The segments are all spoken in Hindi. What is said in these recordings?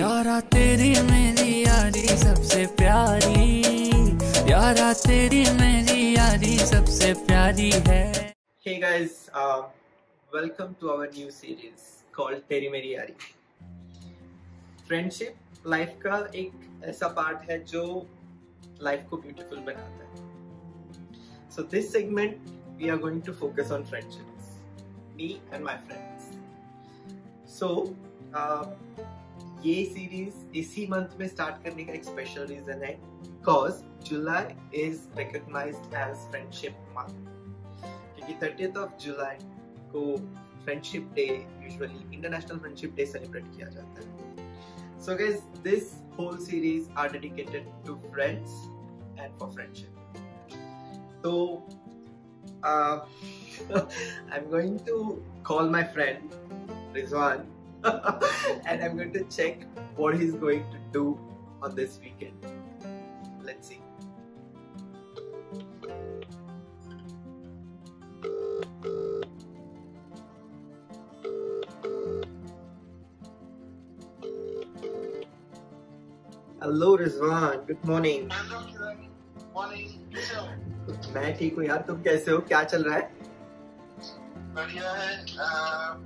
यारा तेरी मेरी यारी सबसे प्यारी, यारा तेरी मेरी यारी सबसे प्यारी है. Hey guys, welcome to our new series called तेरी मेरी यारी. फ्रेंडशिप लाइफ का एक ऐसा पार्ट है जो लाइफ को ब्यूटीफुल बनाता है. So this segment we are going to focus on friendships, me and my friends. So ये सीरीज इसी मंथ में स्टार्ट करने का एक स्पेशल रीजन है, cause July is recognised as friendship month. क्योंकि 30th of July को friendship day, usually international friendship day celebrate किया जाता है. So guys, this whole series are dedicated to friends and for friendship. So I'm going to call my friend Rizwan and I'm going to check what he's going to do on this weekend. Let's see. Hello Rizwan, good morning. Hello Kiran, morning. कैसे हो? मैं ठीक हूँ यार, तुम कैसे हो? क्या चल रहा है? बढ़िया है,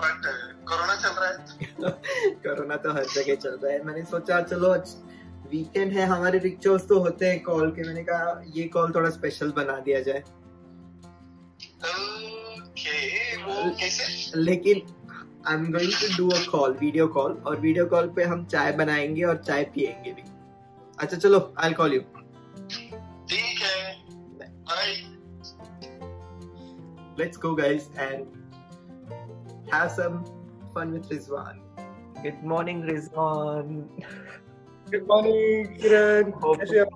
बट कोरोना चल रहा है. कोरोना तो हर जगह चल रहा है. मैंने सोचा चलो वीकेंड है, हमारे रिचुअल्स तो होते हैं कॉल के. मैंने कहा ये कॉल थोड़ा स्पेशल बना दिया जाए. ओके, वो कैसे? लेकिन I am going to do a call, video call, और वीडियो कॉल पे हम चाय बनाएंगे और चाय पियेंगे भी. अच्छा चलो, आई विल कॉल यू. ठीक है, bye. Let's go guys and have some fun with Rizwan. Good morning Rizwan. Good morning Kiran, कैसे हो?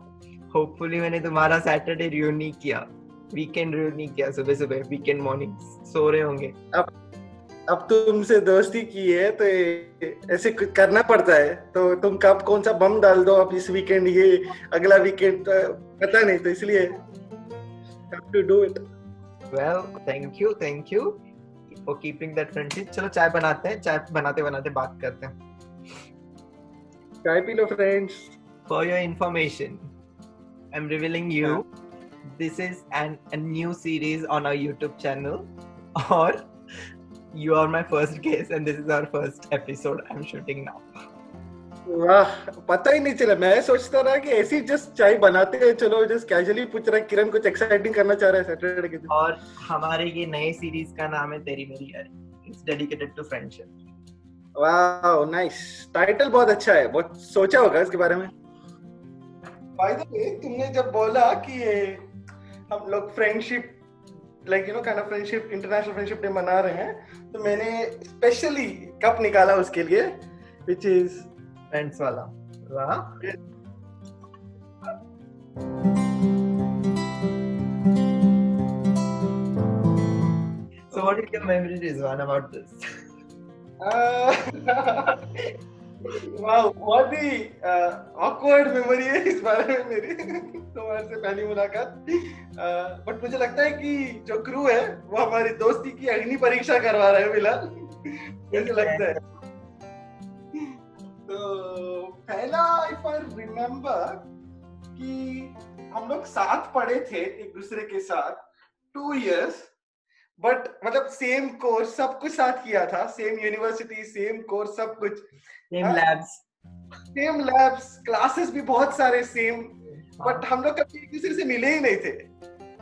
Hopefully मैंने तुम्हारा सैटरडे रिव्यू नहीं किया, वीकेंड रिव्यू नहीं किया. सुबह सुबह वीकेंड मॉर्निंग सो रहे होंगे. अब तुमसे दोस्ती की है तो ऐसे कुछ करना पड़ता है. तो तुम कब कौन सा बम डाल दो अब इस वीकेंड, ये अगला वीकेंड तो पता नहीं, तो इसलिए have to do it. Well, thank you for keeping that friendship. चलो चाय बनाते हैं, चाय बनाते बनाते बात करते हैं. चाय P low friends. For your information, I'm revealing you this is a new series on our YouTube channel, or you are my first guest and this is our first episode I'm shooting now. वाह, पता ही नहीं चला. मैं सोचता रहा कि ऐसी जस्ट चाय बनाते हैं, चलो जस्ट कैजुअली पूछ रहा है किरण कुछ एक्साइटिंग करना चाह रहा है सैटरडे के दिन. और हमारे ये नए सीरीज का नाम है तेरी मेरी यारी. It's dedicated to friendship. वाह, नाइस टाइटल, बहुत अच्छा है. बहुत सोचा होगा इसके बारे में. बाय द वे, तुमने जब बोला कि ये हम लोग friendship like kind of friendship, international friendship day मना रहे हैं, तो मैंने स्पेशली कप निकाला उसके लिए, व्हिच इज फ्रेंड्स वाला. वाह. So what is your memory, Rizwan, about this? वाह, बहुत ही ऑकवर्ड मेमोरी है इस बारे में मेरी तुम्हारे से पहली मुलाकात. बट मुझे लगता है कि जो क्रू है वो हमारी दोस्ती की अग्नि परीक्षा करवा रहा है फिलहाल, मुझे लगता है. तो पहला, इफ आई रिमेम्बर, कि हम लोग साथ पढ़े थे एक दूसरे के साथ 2 years, बट मतलब सेम कोर्स, सब कुछ साथ किया था, सेम यूनिवर्सिटी, सेम कोर्स, सब कुछ सेम लैब्स, क्लासेस भी बहुत सारे सेम, बट हम लोग कभी एक दूसरे से मिले ही नहीं थे.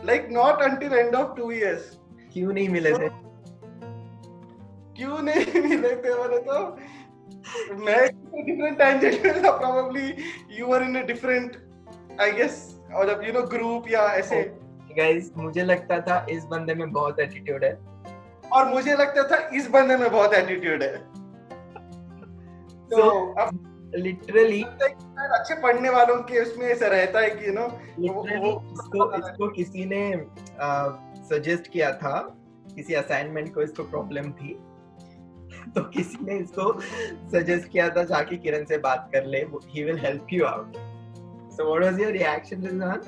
Like not until end of 2 years. क्यों नहीं मिले थे? क्यों नहीं मिले थे बोले तो मैं डिफरेंट टेंजेंट में था, probably you were in a different, I guess, और जब ग्रुप या ऐसे. गाइस, मुझे लगता था इस बंदे में बहुत एटीट्यूड है, और मुझे लगता था इस बंदे में बहुत एटीट्यूड है. तो अब लिटरली अच्छे पढ़ने वालों के उसमें ऐसा रहता है कि इसको किसी ने सजेस्ट किया था, किसी असाइनमेंट को इसको प्रॉब्लम थी, तो किसी ने इसको सजेस्ट किया था जाके किरण से बात कर ले, he will help you out. So what was your reaction, Rizwan?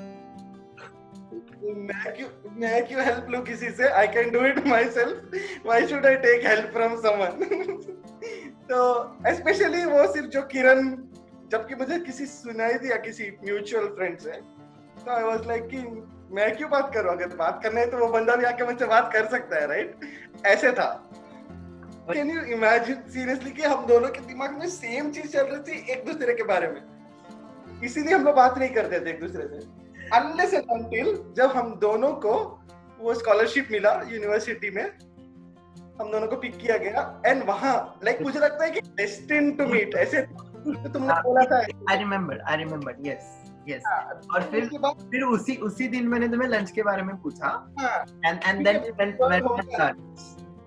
मैं क्यों हेल्प लूं किसी से? I can do it myself. Why should I take help from someone? तो स्पेशली वो सिर्फ जो किरण, जबकि मुझे किसी सुनाई दिया किसी म्यूचुअल फ्रेंड से, तो आई वाज लाइक कि मैं क्यों बात करूं, अगर बात करना है तो वो बंदा भी आके मुझसे बात कर सकता है, राइट? ऐसे था। कैन यू इमेजिन सीरियसली कि हम दोनों के दिमाग में सेम चीज चल रही थी एक दूसरे के बारे में, इसीलिए हम लोग बात नहीं करते थे एक दूसरे से, अनलेस एंड अनटिल जब हम दोनों को वो स्कॉलरशिप मिला यूनिवर्सिटी में, हम दोनों को पिक किया गया एंड वहां लाइक मुझे लगता है कि डेस्टिन्ड टू मीट, ऐसे तो तुमने बोला था। I remember yes. और फिर उसी दिन मैंने तुम्हें लंच के बारे में पूछा, and then we went on lunch,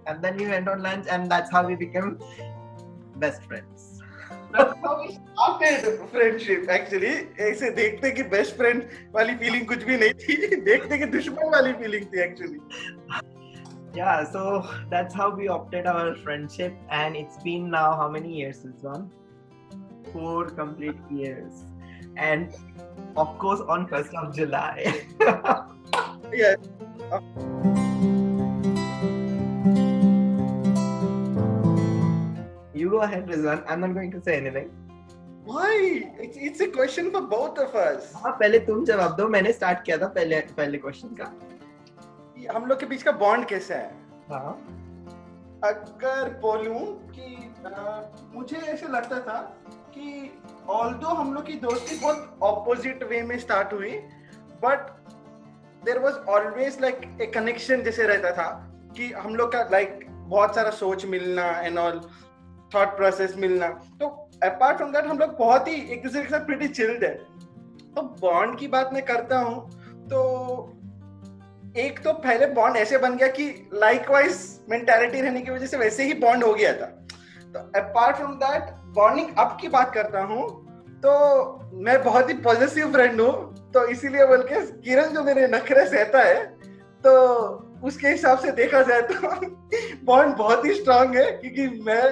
and then we went on lunch, and that's how we became best friends. That's how we started friendship actually. ऐसे देखते कि बेस्ट फ्रेंड वाली फीलिंग कुछ भी नहीं थी, देखते कि दुश्मन वाली फीलिंग थी actually. Yeah, so that's how we opted our friendship, and it's been now how many years, Rizwan? 4 complete years, and of course on 1st of July. Yes. You go ahead, Rizwan. I'm not going to say anything. Why? It's a question for both of us. हाँ, पहले तुम जवाब दो, मैंने स्टार्ट किया था पहले क्वेश्चन का। हम लोग के बीच का बॉन्ड कैसा है? हाँ, अगर बोलूं कि मुझे ऐसे लगता था कि ऑल्दो हम लोग की दोस्ती बहुत ऑपोजिट वे में स्टार्ट हुई, but there was always like a connection जैसे रहता था कि हम लोग का लाइक बहुत सारा सोच मिलना एंड ऑल, थॉट प्रोसेस मिलना। तो अपार्ट फ्रॉम दैट हम लोग बहुत ही एक दूसरे के साथ प्रीटी चिल्ड है। तो बॉन्ड की बात मैं करता हूँ तो एक तो पहले बॉन्ड ऐसे बन गया कि लाइकवाइज मेंटालिटी रहने की वजह से वैसे ही बॉन्ड हो गया था। तो अपार्ट फ्रॉम दैट बॉन्डिंग अब की बात करता हूँ तो मैं बहुत ही पॉजिटिव फ्रेंड हूँ, तो इसीलिए बोल के किरण जो मेरे नखरे सहता है तो उसके हिसाब से देखा जाए तो बॉन्ड बहुत ही स्ट्रांग है, क्योंकि मैं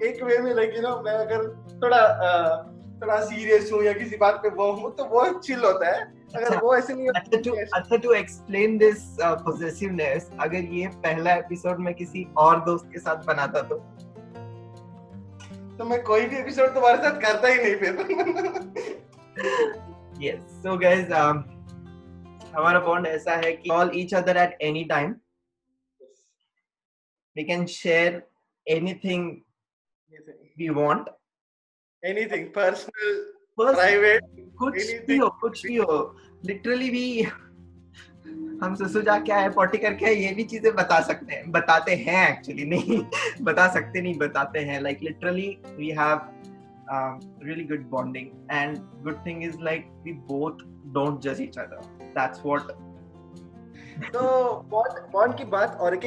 एक वे में लाइक मैं अगर थोड़ा सीरियस हूँ या किसी बात पे वो हूँ तो वो चिल होता है। अगर वो ऐसे नहीं अच्छा टू एक्सप्लेन दिस पोजेसिवनेस, अगर ये पहला एपिसोड में किसी और दोस्त के साथ बनाता तो मैं कोई भी एपिसोड तुम्हारे साथ करता ही नहीं फिर। Yes, so guys, हमारा बॉन्ड ऐसा है कि call each other at any time. We can share anything we want. Anything personal, private, कुछ भी हो लिटरली भी हम ससुर जाके आए पॉटी करके आए ये भी चीजें बताते हैं एक्चुअली, नहीं बता सकते, नहीं बताते हैं, like literally we have really good bonding, and good thing is like we both don't judge each other. That's what. तो बॉन्ड की बात और एक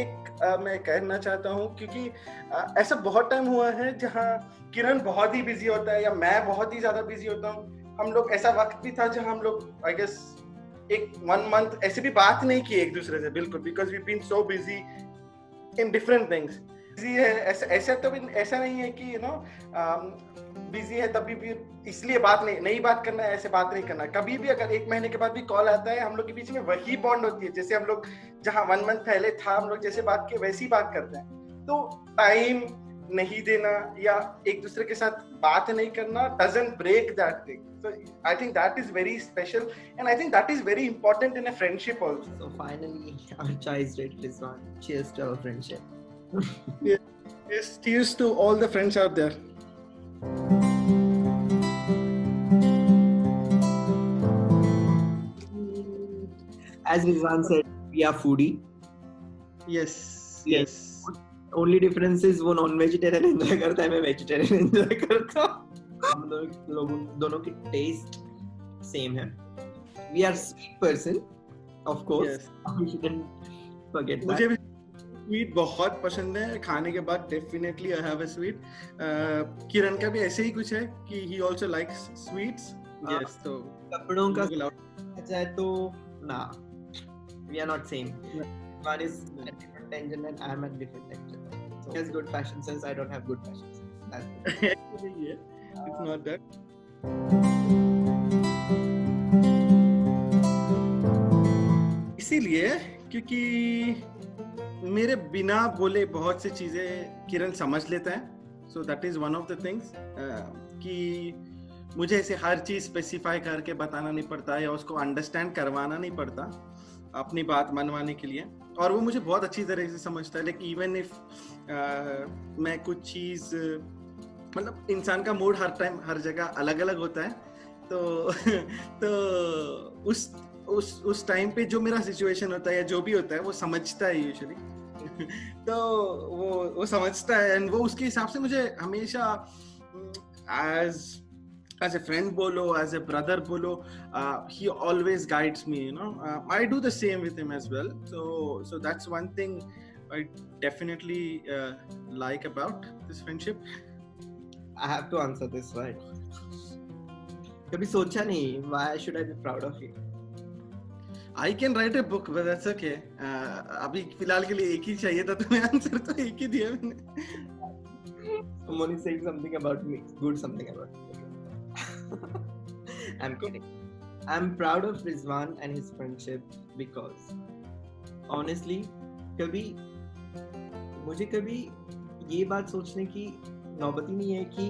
मैं कहना चाहता हूँ, क्योंकि ऐसा बहुत टाइम हुआ है जहाँ किरण बहुत ही बिजी होता है या मैं बहुत ही ज्यादा बिजी होता हूँ। हम लोग ऐसा वक्त भी था जहाँ हम लोग आई गेस 1 month ऐसे भी बात नहीं की एक दूसरे से बिल्कुल, because we been so busy in different things. Busy है ऐसा तो भी ऐसा नहीं है कि बिजी है तभी भी इसलिए बात नहीं बात करना है, ऐसे बात नहीं करना। कभी भी अगर 1 महीने के बाद भी कॉल आता है हम लोग के बीच में वही बॉन्ड होती है, जैसे हम लोग जहाँ 1 month पहले था हम लोग जैसे बात किए वैसी बात करते हैं। तो टाइम नहीं देना या एक दूसरे के साथ बात नहीं करना doesn't break that thing. So I think that is very special, and I think that is very important in a friendship also. So finally our chai is ready, Rizwan. Cheers to our friendship. Yes, cheers to all the friends out there. As Rizwan said, we are foodie. Yes. Only difference is वो नॉन वेजिटेरियन एंजॉय करता है, मैं वेजिटेरियन एंजॉय करता हूँ। हम दोनों की टेस्ट सेम है। We are sweet person, of course. Yes. We shouldn't forget that. मुझे भी स्वीट बहुत पसंद है, खाने के बाद definitely I have a sweet. Kiran का भी ऐसे ही कुछ है कि he also likes sweets. Yes, तो कपड़ों का अच्छा है तो ना, we are not same. One is at different tangent and I am at different tangent. So he has good fashion sense, I don't have good fashion sense. That's it. Yeah, it's not that. इसीलिए क्योंकि मेरे बिना बोले बहुत सी चीजें किरण समझ लेता है, So that is one of the things कि मुझे ऐसे हर चीज स्पेसिफाई करके बताना नहीं पड़ता या उसको अंडरस्टैंड करवाना नहीं पड़ता अपनी बात मनवाने के लिए, और वो मुझे बहुत अच्छी तरह से समझता है. लेकिन इवन इफ मैं कुछ चीज मतलब इंसान का मूड हर टाइम हर जगह अलग अलग होता है, तो उस टाइम पे जो मेरा सिचुएशन होता है या जो भी होता है वो समझता है यूजुअली. तो वो समझता है एंड वो उसके हिसाब से मुझे हमेशा as a friend bolo, as a brother bolo, he always guides me, you know. I do the same with him as well. So that's one thing I definitely like about this friendship. I have to answer this, right? कभी सोचा नहीं why should I be proud of you? I can write a book, but that's okay. अभी फिलहाल के लिए एक ही चाहिए था, तो मैं आंसर तो एक ही दिया मैंने. Someone is saying something about me, good something about me. I'm kidding. I'm proud of Rizwan and his friendship because honestly मुझे कभी ये बात सोचने की नौबत ही नहीं है कि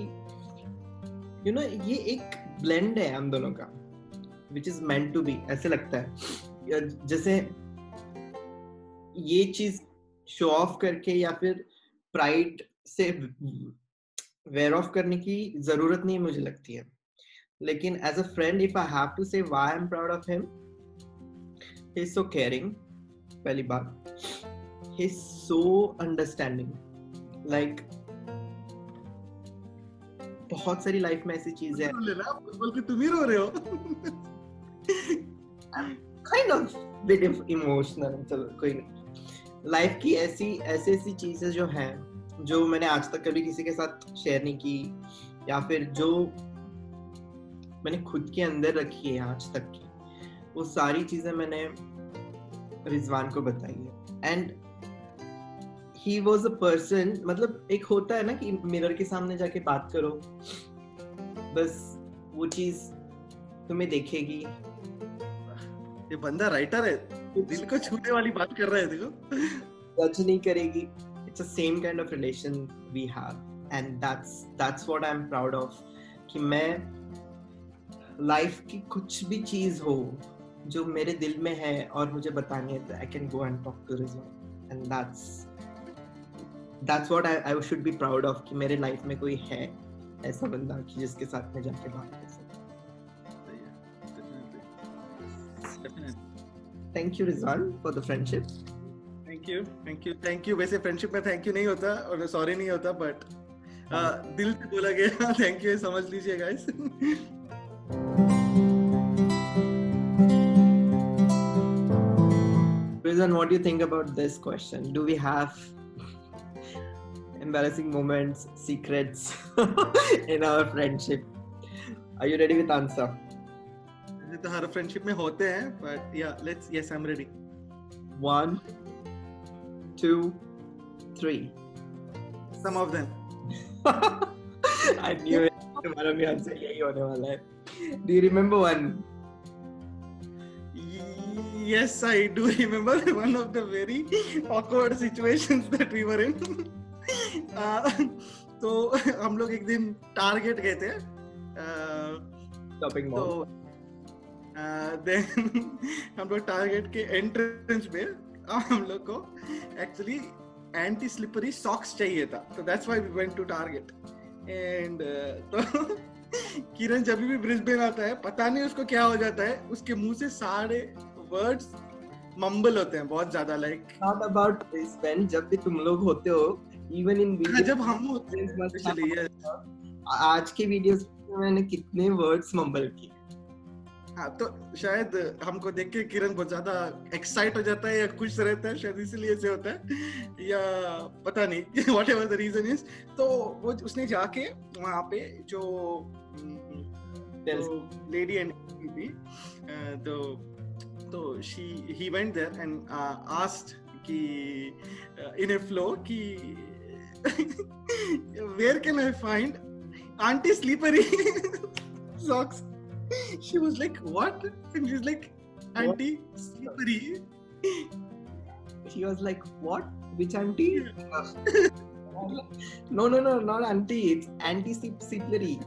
you know ये एक blend है हम दोनों का which is meant to be. ऐसे लगता है जैसे ये चीज शो ऑफ करके या फिर प्राइड से वेयर ऑफ करने की जरूरत नहीं मुझे लगती है. लेकिन as a friend, if I have to say why I'm proud of him, he's so caring. पहली बात, he's so understanding. Like बहुत सारी लाइफ में ऐसी चीजें हैं. बोल के तुम ही रो रहे हो. I'm kind of bit emotional. चलो कोई नहीं. लाइफ की ऐसी चीजें जो हैं जो मैंने आज तक कभी किसी के साथ शेयर नहीं की या फिर जो मैंने खुद के अंदर रखी है आज तक की, वो सारी चीजें मैंने रिजवान को बताई है. And he was a person, मतलब एक होता है ना कि मिरर के सामने जाके बात करो, बस वो चीज तुम्हें देखेगी. ये बंदा राइटर है, दिल को छूने वाली बात कर रहा है. देखो जज नहीं करेगी. It's a same kind of relation we have and that's what I am proud of. कि मैं लाइफ की कुछ भी चीज हो जो मेरे दिल में है और मुझे बतानी है, I can go and talk to Rizwan and that's what I should be proud of. कि मेरे लाइफ में कोई है ऐसा बंदा कि जिसके साथ मैं जाके बात कर सकूं. Thank you Rizwan for the friendship. Thank you. वैसे फ्रेंडशिप में थैंक यू नहीं होता और सॉरी नहीं होता, बट दिल से बोला गया थैंक यू, समझ लीजिए guys. Rizwan, what do you think about this question? Do we have embarrassing moments, secrets in our friendship? Are you ready with answer? तो हर फ्रेंडशिप में होते हैं, but yeah, yes, I'm ready. 1, 2, 3. Some of them. I knew it. तुम्हारा भी आंसर यही होने वाला है. Do you remember one? Yes, I do remember one of the very awkward situations that we were in. तो हम लोग एक दिन टारगेट गए थे. Shopping mall. देन हम लोग टारगेट के एंट्रेंस पे हम लोग को एक्चुअली एंटी स्लिपरी सॉक्स चाहिए था, तो that's why we went to Target. And तो किरण जब भी ब्रिस्बेन आता है, पता नहीं उसको क्या हो जाता है, उसके मुंह से सारे वर्ड्स मम्बल होते हैं बहुत ज्यादा. लाइक नॉट अबाउट ब्रिस्बेन, जब भी तुम लोग होते हो, इवन इन वीडियो जब हम होते हैं, चलिए आज के वीडियोस में मैंने कितने वर्ड्स मम्बल किए. हाँ, तो शायद हमको देख के किरण बहुत ज्यादा एक्साइट हो जाता है या खुश रहता है, शायद इसलिए ऐसे होता है या पता नहीं व्हाटएवर द रीजन इज. तो वो उसने जाके वहाँ पे जो लेडी एंड थी, तो he went there and asked कि in a flow कि where can I find anti-slippery socks? She was like, what? And she's like, anti-slippery. She was like, what? Which auntie? No, not anti. It's anti-siplery.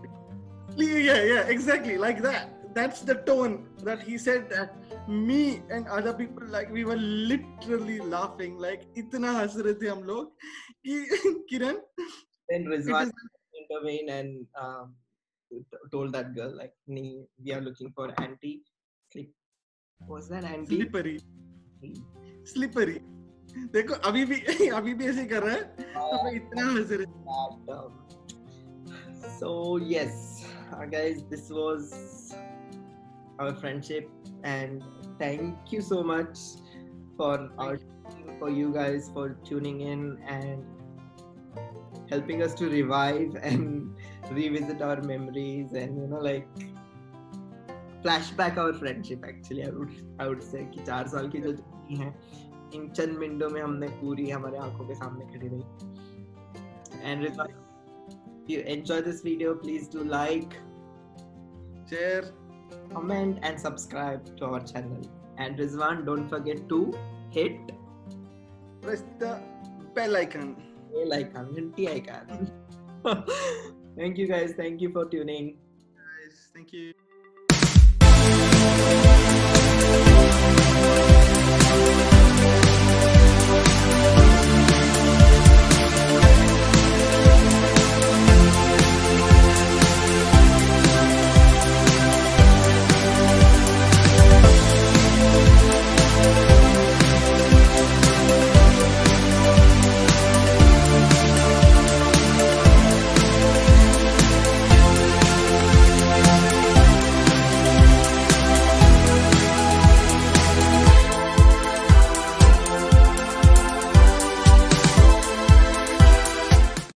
Yeah, exactly, like that. That's the tone that he said that me and other people, like, we were literally laughing, like, इतना हंस रहे थे हम लोग कि Kiran, Then it Rizwan is intervened and told that girl like, "Nee, we are looking for anti-slip." Was that anti? slippery. देखो अभी भी ऐसे कर रहा है, तो मैं इतना हंस रहे थे. So yes, guys, this was our friendship, and thank you so much for you guys for tuning in and helping us to revive and revisit our memories and like flashback our friendship. Actually, I would say कि 4 साल की जो जर्नी है इन चंद मिनटों में हमने पूरी हमारे आंखों के सामने खड़ी रही. And if you enjoy this video, please do like, share, comment and subscribe to our channel. And Rizwan, don't forget to press the bell icon. घंटी icon. Thank you guys. Thank you for tuning. Guys, thank you.